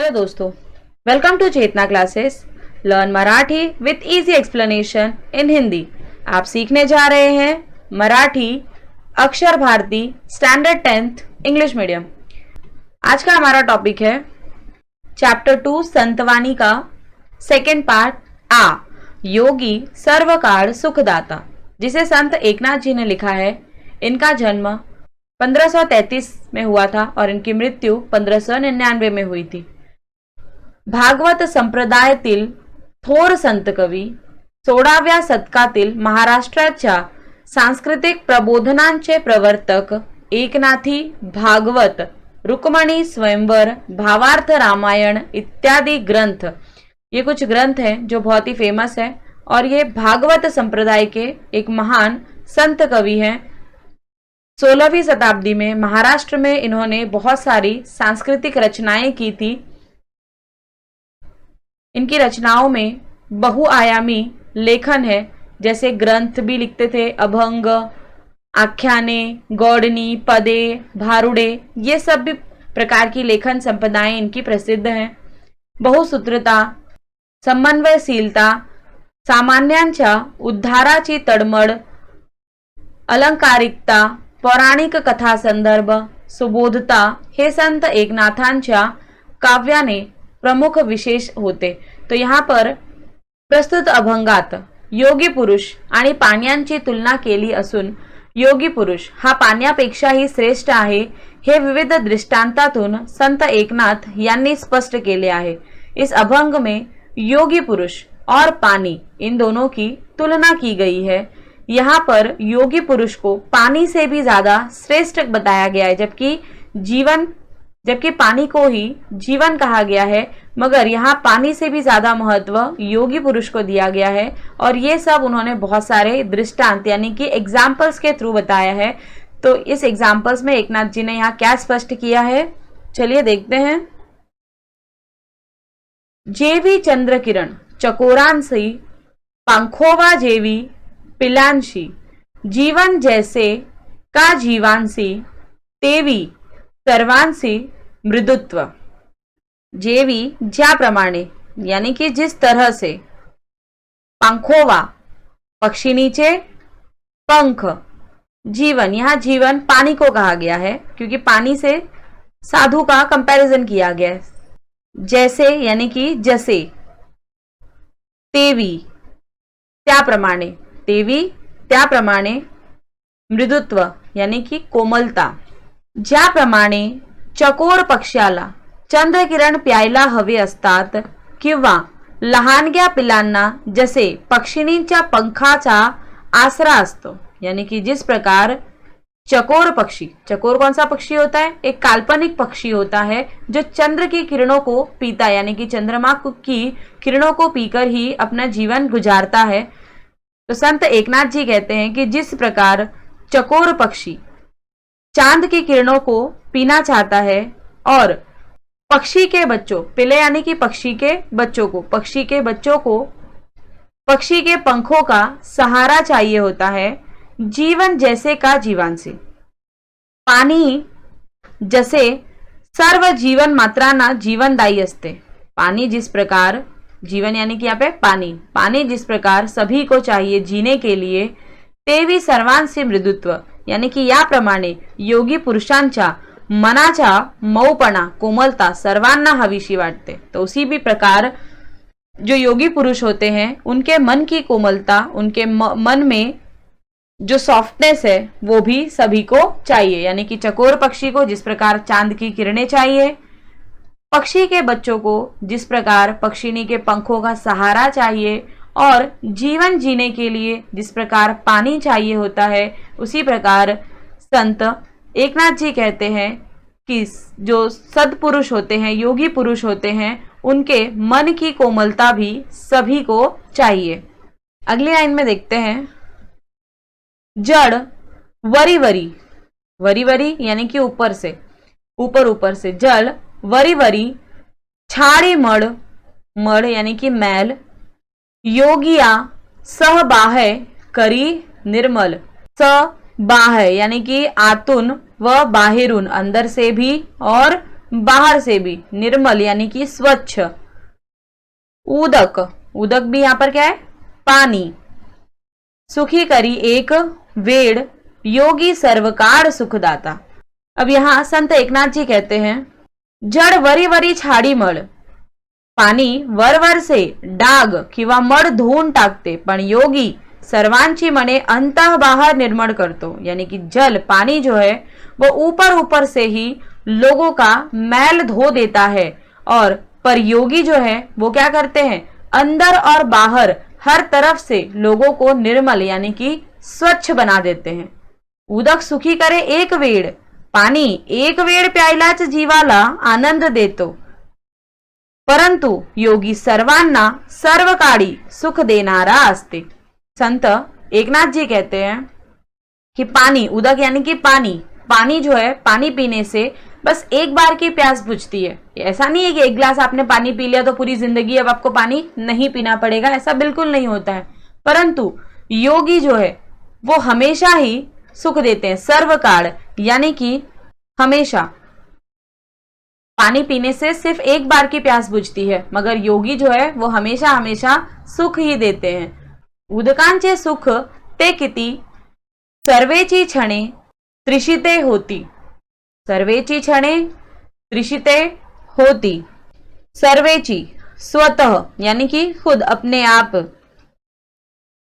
Hello दोस्तों, welcome to Chetna classes. Learn Marathi with easy explanation in Hindi. आप सीखने जा रहे हैं मराठी अक्षर Bharti standard 10th English medium. आज का हमारा टॉपिक है चैप्टर 2 संतवानी का सेकेंड पार्ट आ योगी सर्वकाल सुखदाता, जिसे संत एकनाथ जी ने लिखा है। इनका जन्म 1533 में हुआ था और इनकी मृत्यु 1599 में हुई थी। भागवत संप्रदायातील थोर संत कवी 16व्या शतकातील महाराष्ट्राच्या सांस्कृतिक प्रबोधनांचे प्रवर्तक एकनाथी भागवत, रुक्मणी स्वयंवर, भावार्थ रामायण इत्यादि ग्रंथ, ये कुछ ग्रंथ हैं जो बहुत ही फेमस है। और ये भागवत संप्रदाय के एक महान संत कवि हैं। 16वीं शताब्दी में महाराष्ट्र में इन्होंने बहुत सारी सांस्कृतिक रचनाएं की थी। इनकी रचनाओं में बहुआयामी लेखन है, जैसे ग्रंथ भी लिखते थे, अभंग, आख्याने, गौड़नी, पदे, भारुड़े, ये सब भी प्रकार की लेखन संपदाएं इनकी प्रसिद्ध हैं। बहुसूत्रता, समन्वयशीलता, सामान्यांच्या उद्धाराची तडमड, अलंकारिकता, पौराणिक कथा संदर्भ, सुबोधता हे संत एकनाथांच्या काव्याने प्रमुख विशेष होते। तो यहाँ पर प्रस्तुत अभंगात योगी पुरुष आणि पाण्यांची तुलना केली असून योगी पुरुष हा पाण्यापेक्षाही श्रेष्ठ आहे हे विविध दृष्टांतातून संत एकनाथ यांनी स्पष्ट केले आहे। इस अभंग में योगी पुरुष और पानी इन दोनों की तुलना की गई है। यहाँ पर योगी पुरुष को पानी से भी ज्यादा श्रेष्ठ बताया गया है, जबकि पानी को ही जीवन कहा गया है, मगर यहाँ पानी से भी ज्यादा महत्व योगी पुरुष को दिया गया है। और ये सब उन्होंने बहुत सारे दृष्टांत यानी कि एग्जाम्पल्स के थ्रू बताया है। तो इस एग्जाम्पल्स में एकनाथ जी ने यहाँ क्या स्पष्ट किया है, चलिए देखते हैं। जेवी चंद्र किरण चकोरांसी, पंखोवा जेवी पिलांशी, जीवन जैसे का जीवांसी, तेवी सर्वांसी मृदुत्व। जेवी ज्याप्रमाणे यानी कि जिस तरह से, पंखोवा पक्षिणीचे पंख, जीवन, यहाँ जीवन पानी को कहा गया है क्योंकि पानी से साधु का कंपैरिजन किया गया है। जैसे यानी कि जैसे, तेवी त्याप्रमाणे, तेवी त्याप्रमाणे, मृदुत्व यानी कि कोमलता। ज्याप्रमाणे चकोर पक्ष्याला चंद्रकिरण प्यायला हवे असतात किंवा लहानग्या पिलांना जसे पक्षिणींच्या पंखाचा आसरा असतो, यानी कि जिस प्रकार चकोर पक्षी, चकोर कौन सा पक्षी होता है, एक काल्पनिक पक्षी होता है जो चंद्र की किरणों को पीता है, यानी कि चंद्रमा की किरणों को पीकर ही अपना जीवन गुजारता है। तो संत एकनाथ जी कहते हैं कि जिस प्रकार चकोर पक्षी चांद की किरणों को पीना चाहता है और पक्षी के बच्चों, पिले यानी कि पक्षी के बच्चों को, पक्षी के पंखों का सहारा चाहिए होता है, जीवन जैसे का जीवांसी, पाणी जसे सर्व जीवन मात्रांना जीवनदायी असते। पानी जिस प्रकार, जीवन यानी कि यहाँ पे पानी जिस प्रकार सभी को चाहिए जीने के लिए, तेवी सर्वांसी मृदुत्व यानी कि याप्रमाणे योगी पुरुषांच्या मनाचा मऊपणा, कोमलता सर्वांना हवीशी वाटते। तो उसी भी प्रकार जो योगी पुरुष होते हैं उनके मन की कोमलता, उनके मन में जो सॉफ्टनेस है वो भी सभी को चाहिए, यानी कि चकोर पक्षी को जिस प्रकार चांद की किरणें चाहिए, पक्षी के बच्चों को जिस प्रकार पक्षिणी के पंखों का सहारा चाहिए, और जीवन जीने के लिए जिस प्रकार पानी चाहिए होता है, उसी प्रकार संत एकनाथ जी कहते हैं कि जो सद्पुरुष होते हैं, योगी पुरुष होते हैं, उनके मन की कोमलता भी सभी को चाहिए। अगली लाइन में देखते हैं, जड़ वरी वरी, वरी वरी यानी कि ऊपर से, ऊपर से, जल वरी वरी छाड़ी मड़, मड़ यानी कि मैल, योगिया सह बाह्य करी निर्मल, स बाह्य यानी कि आतून व बाहेरून, अंदर से भी और बाहर से भी निर्मल यानी कि स्वच्छ। उदक, उदक भी यहां पर क्या है, पानी। सुखी करी एक वेड़, योगी सर्वकार सुखदाता। अब यहां संत एकनाथ जी कहते हैं, जड वरी वरी छाडी मळ, पाणी वरवर से डाग किंवा मड धुवून टाकते, पण योगी सर्वांची मने अंतः बाहर निर्मल करतो। यानी कि जल, पानी जो है वो ऊपर ऊपर से ही लोगों का मैल धो देता है, और पर योगी जो है वो क्या करते हैं, अंदर और बाहर हर तरफ से लोगों को निर्मल यानी कि स्वच्छ बना देते हैं। उदक सुखी करे एक वेळ, पाणी एक वेळ प्यायलाच जीवाला आनंद देतो, परंतु योगी सर्वांना सर्व काळी सुख देणारा असते। संत एकनाथ जी कहते हैं कि पानी, उदक यानी कि पानी, पानी जो है, पानी पीने से बस एक बार की प्यास बुझती है। ऐसा नहीं है कि एक गिलास आपने पानी पी लिया तो पूरी जिंदगी अब आपको पानी नहीं पीना पड़ेगा, ऐसा बिल्कुल नहीं होता है। परंतु योगी जो है वो हमेशा ही सुख देते हैं, सर्वकाल, यानी कि हमेशा। पानी पीने से सिर्फ एक बार की प्यास बुझती है, मगर योगी जो है वो हमेशा हमेशा सुख ही देते हैं। उदकांचे सुख ते किती, सर्वेची क्षणे त्रिशिते होती, सर्वेची क्षणे त्रिशिते होती। सर्वेची स्वतः यानी कि खुद, अपने आप।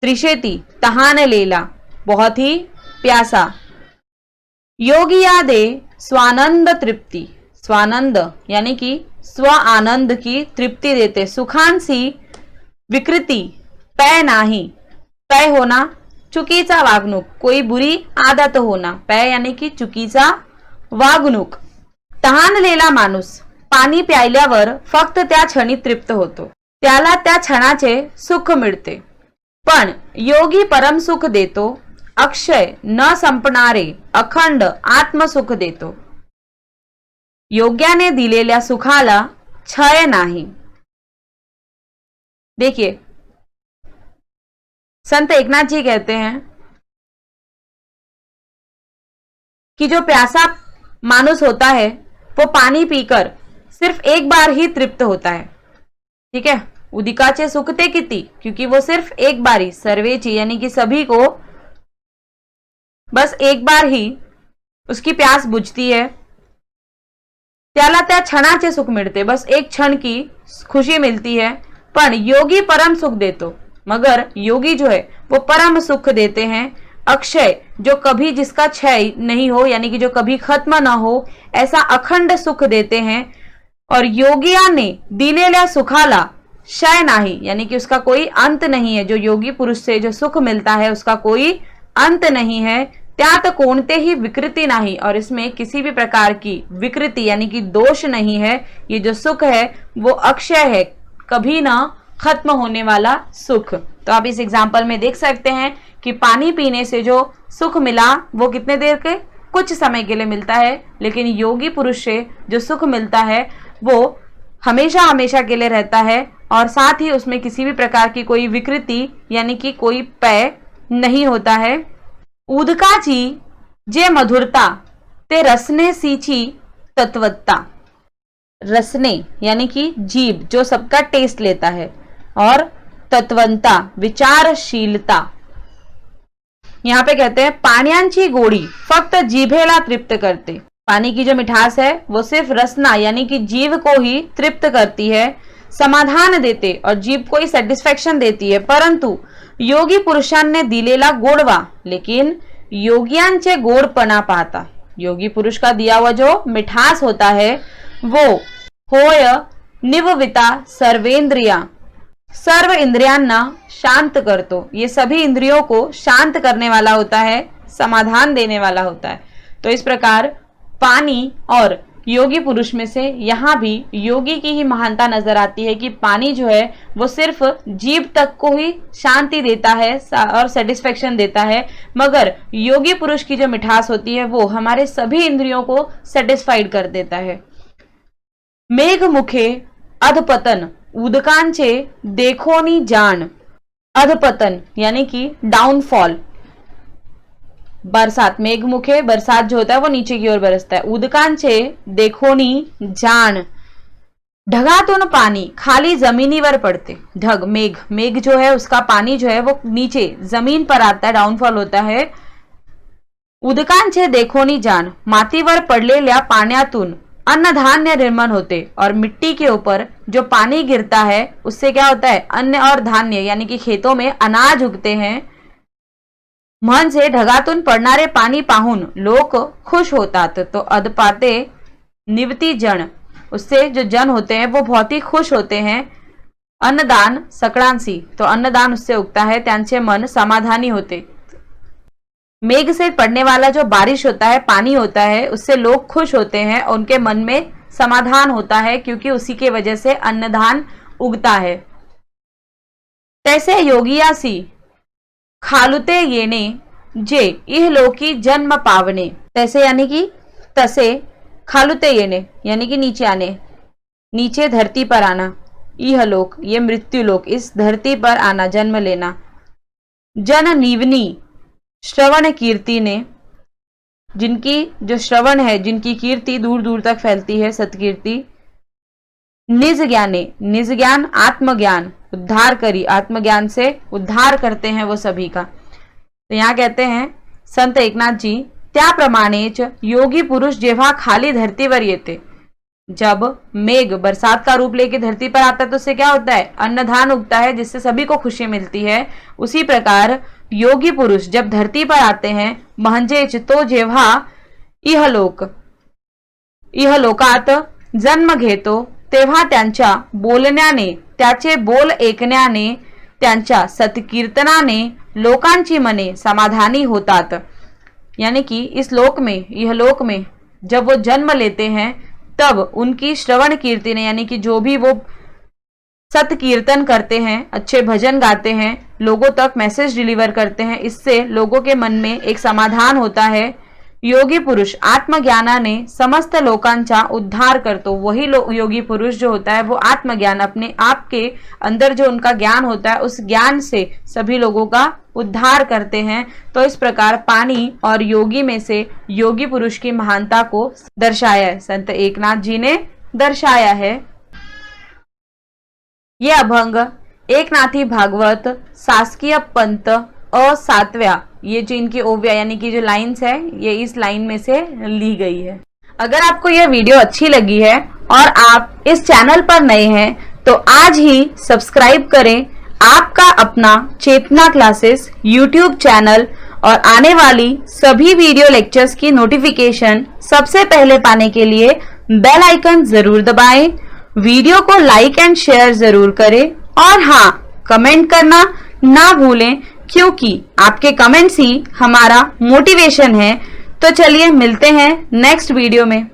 त्रिशेती तहान लेला, बहुत ही प्यासा। योगी यादे स्वानंद तृप्ति, स्वानंद यानी कि स्व आनंद की तृप्ति देते। सुखांसी विकृति पै नाही, पै होना चुकीचा वागणूक, कोई बुरी आदत होना, पै यानी की चुकीचा वागणूक। तहानलेला माणूस पाणी प्यायल्यावर फक्त त्या क्षणी तृप्त होतो, त्याला त्या क्षणाचे सुख मिळते, पण योगी परम सुख देतो, अक्षय न संपणारे अखंड आत्मसुख देतो। योग्याने दिलेल्या सुखाला क्षय नाही। देखिए, संत एकनाथ जी कहते हैं कि जो प्यासा मानुस होता है वो पानी पीकर सिर्फ एक बार ही तृप्त होता है। ठीक है, उदिकाचे सुखते किती, क्योंकि वो सिर्फ एक बार ही, सर्वेची यानी कि सभी को बस एक बार ही उसकी प्यास बुझती है, त्याला त्या क्षणाचे सुख मिळते, बस एक क्षण की खुशी मिलती है। पण योगी परम सुख देतो, मगर योगी जो है वो परम सुख देते हैं, अक्षय, जो कभी जिसका क्षय नहीं हो, यानी कि जो कभी खत्म ना हो, ऐसा अखंड सुख देते हैं। और योगियाने दिलेल्या सुखाला क्षय नाही, यानी कि उसका कोई अंत नहीं है। जो योगी पुरुष से जो सुख मिलता है उसका कोई अंत नहीं है, त्यात कोणतेही विकृति नाही, और इसमें किसी भी प्रकार की विकृति यानी कि दोष नहीं है। ये जो सुख है वो अक्षय है, कभी ना खत्म होने वाला सुख। तो आप इस एग्जाम्पल में देख सकते हैं कि पानी पीने से जो सुख मिला वो कितने देर के, कुछ समय के लिए मिलता है, लेकिन योगी पुरुष से जो सुख मिलता है वो हमेशा हमेशा के लिए रहता है, और साथ ही उसमें किसी भी प्रकार की कोई विकृति यानी कि कोई पय नहीं होता है। उदकाची जे मधुरता ते रसने सींची तत्वत्ता, रसने यानी कि जीभ जो सबका टेस्ट लेता है, और तत्वंता विचारशीलता। यहाँ पे कहते हैं पाण्यांची गोडी फक्त जीभेला तृप्त करते, पानी की जो मिठास है वो सिर्फ रसना यानी कि जीव को ही तृप्त करती है, समाधान देते और जीव को ही सेटिस्फेक्शन देती है। परंतु योगी पुरुषांनी दिलेला गोडवा, लेकिन योगियांचे गोडपणा पाहता, योगी पुरुष का दिया हुआ जो मिठास होता है वो होय निवविता सर्वेंद्रिया, सर्व इंद्रियांना शांत करतो, ये सभी इंद्रियों को शांत करने वाला होता है, समाधान देने वाला होता है। तो इस प्रकार पानी और योगी पुरुष में से यहाँ भी योगी की ही महानता नजर आती है कि पानी जो है वो सिर्फ जीव तक को ही शांति देता है और सेटिस्फेक्शन देता है, मगर योगी पुरुष की जो मिठास होती है वो हमारे सभी इंद्रियों को सेटिस्फाइड कर देता है। मेघ मुखे अधपतन उदकांचे देखोनी जान, अधपतन यानी कि डाउनफॉल, बरसात, मेघमुखे, बरसात जो होता है वो नीचे की ओर बरसता है। उदकांचे देखोनी जान, ढगातून पानी खाली जमिनीवर पडते। ढग मेघ, मेघ जो है उसका पानी जो है वो नीचे जमीन पर आता है, डाउनफॉल होता है। उदकांचे देखोनी जान, मातीवर पडलेल्या पाण्यातून अन्नधान्य निर्माण होते, और मिट्टी के ऊपर जो पानी गिरता है उससे क्या होता है, अन्न और धान्य यानी कि खेतों में अनाज उगते हैं। म्हणजे ढगातून पडणारे पाणी पाहून लोक खुश होतात। तो अदपाते निवती जन, उससे जो जन होते हैं वो बहुत ही खुश होते हैं। अन्नदान सकळांसी, तो अन्नदान उससे उगता है, त्यांचे मन समाधानी होते। मेघ से पड़ने वाला जो बारिश होता है, पानी होता है, उससे लोग खुश होते हैं, उनके मन में समाधान होता है, क्योंकि उसी के वजह से अन्नदान उगता है। तैसे योगियासी खालुते येणे जे इहलोकी जन्म पावणे, तैसे यानी कि तसे, खालुते येणे यानी कि नीचे आने, नीचे धरती पर आना, इहलोक ये मृत्युलोक, इस धरती पर आना, जन्म लेना। जन नीवनी श्रवण कीर्ति ने, जिनकी जो श्रवण है, जिनकी कीर्ति दूर दूर तक फैलती है, सत्कीर्ति। निज ज्ञाने, निज ज्ञान आत्मज्ञान, उद्धार करी, आत्मज्ञान से उद्धार करते हैं वो सभी का। तो यहाँ कहते हैं संत एकनाथ जी, त्याप्रमाणेच योगी पुरुष जेव्हा खाली धरतीवर येते, जब मेघ बरसात का रूप लेके धरती पर आता है तो उससे क्या होता है, अन्नधान उगता है, जिससे सभी को खुशी मिलती है। उसी प्रकार योगी पुरुष जब धरती पर आते हैं, म्हणजेच तो जेव्हा इहलोकात जन्म घेतो, तेव्हा त्यांच्या बोलण्याने, त्याचे बोल ऐकण्याने, त्यांच्या सत्कीर्तनाने लोकांची मने समाधानी होतात। यानी कि इस लोक में, इहलोक में जब वो जन्म लेते हैं, तब उनकी श्रवण कीर्ति ने, यानी कि जो भी वो सत कीर्तन करते हैं, अच्छे भजन गाते हैं, लोगों तक मैसेज डिलीवर करते हैं, इससे लोगों के मन में एक समाधान होता है। योगी पुरुष आत्मज्ञानाने समस्त लोकांचा उद्धार करतो, वही योगी पुरुष जो होता है वो आत्मज्ञान, अपने आप के अंदर जो उनका ज्ञान होता है, उस ज्ञान से सभी लोगों का उद्धार करते हैं। तो इस प्रकार पानी और योगी में से योगी पुरुष की महानता को दर्शाया है, संत एकनाथ जी ने दर्शाया है। ये अभंग एकनाथी भागवत शासकीय पंत सातव्या, ये जो इनकी ओव्या यानी कि जो लाइन्स है, ये इस लाइन में से ली गई है। अगर आपको यह वीडियो अच्छी लगी है और आप इस चैनल पर नए हैं तो आज ही सब्सक्राइब करें आपका अपना चेतना क्लासेस यूट्यूब चैनल, और आने वाली सभी वीडियो लेक्चर्स की नोटिफिकेशन सबसे पहले पाने के लिए बेल आइकन जरूर दबाएं। वीडियो को लाइक एंड शेयर जरूर करें, और हाँ, कमेंट करना ना भूलें, क्योंकि आपके कमेंट्स ही हमारा मोटिवेशन है। तो चलिए मिलते हैं नेक्स्ट वीडियो में।